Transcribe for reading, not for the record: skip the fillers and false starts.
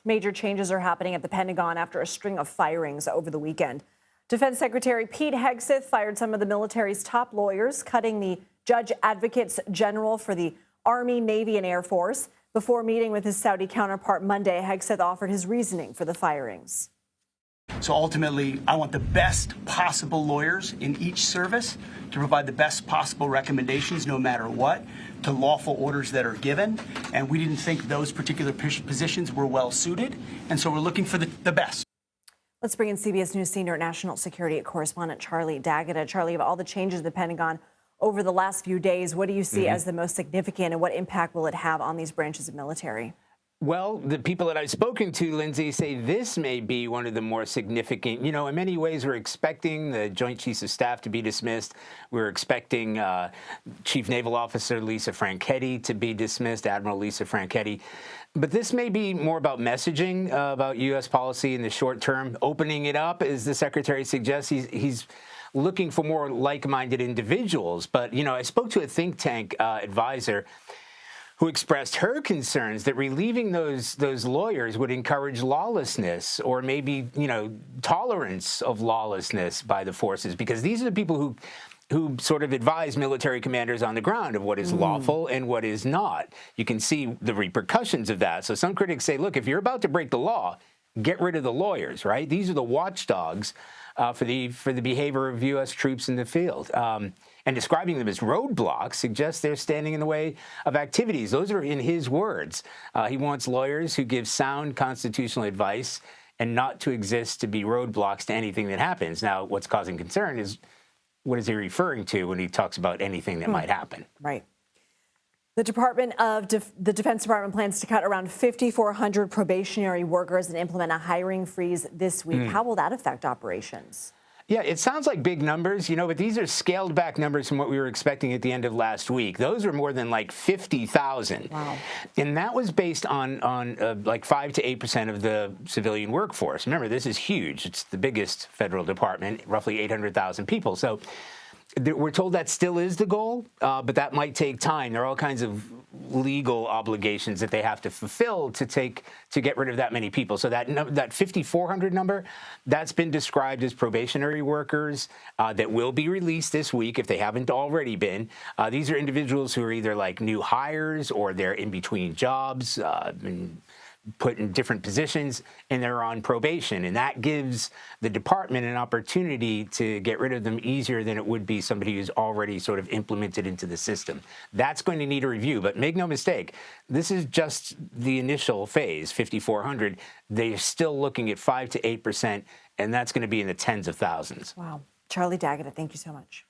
Major changes are happening at the Pentagon after a string of firings over the weekend. Defense Secretary Pete Hegseth fired some of the military's top lawyers, cutting the judge advocates general for the Army, Navy, and Air Force. Before meeting with his Saudi counterpart Monday, Hegseth offered his reasoning for the firings. So ultimately, I want the best possible lawyers in each service to provide the best possible recommendations, no matter what, to lawful orders that are given. And we didn't think those particular positions were well suited. And so we're looking for the best. Let's bring in CBS News senior national security correspondent Charlie D'Agata. Charlie, of all the changes in the Pentagon over the last few days, what do you see as the most significant, and what impact will it have on these branches of military? Well, the people that I've spoken to, Lindsay, say this may be one of the more significant. You know, in many ways, we're expecting the Joint Chiefs of Staff to be dismissed. We're expecting Chief Naval Officer Lisa Franchetti to be dismissed, Admiral Lisa Franchetti. But this may be more about messaging about U.S. policy in the short term, opening it up, as the Secretary suggests. He's looking for more like-minded individuals. But, you know, I spoke to a think tank advisor who expressed her concerns that relieving those lawyers would encourage lawlessness, or maybe, you know, tolerance of lawlessness by the forces, because these are the people who sort of advise military commanders on the ground of what is lawful and what is not. You can see the repercussions of that. So some critics say, look, if you're about to break the law, get rid of the lawyers, right? These are the watchdogs for the behavior of U.S. troops in the field. And describing them as roadblocks suggests they're standing in the way of activities. Those are in his words. He wants lawyers who give sound constitutional advice and not to exist to be roadblocks to anything that happens. Now, what's causing concern is, what is he referring to when he talks about anything that might happen? Right. The Defense Department plans to cut around 5,400 probationary workers and implement a hiring freeze this week. How will that affect operations? Yeah, it sounds like big numbers, you know, but these are scaled back numbers from what we were expecting at the end of last week. Those are more than like 50,000. Wow. And that was based on like 5 to 8% of the civilian workforce. Remember, this is huge. It's the biggest federal department, roughly 800,000 people. So we're told that still is the goal, but that might take time. There are all kinds of legal obligations that they have to fulfill to get rid of that many people. So that 5,400 number, that's been described as probationary workers that will be released this week if they haven't already been. These are individuals who are either like new hires or they're in between jobs, put in different positions, and they're on probation. And that gives the department an opportunity to get rid of them easier than it would be somebody who's already sort of implemented into the system. That's going to need a review. But make no mistake, this is just the initial phase, 5,400. They're still looking at 5 to 8%, and that's going to be in the tens of thousands. Wow. Charlie D'Agata, thank you so much.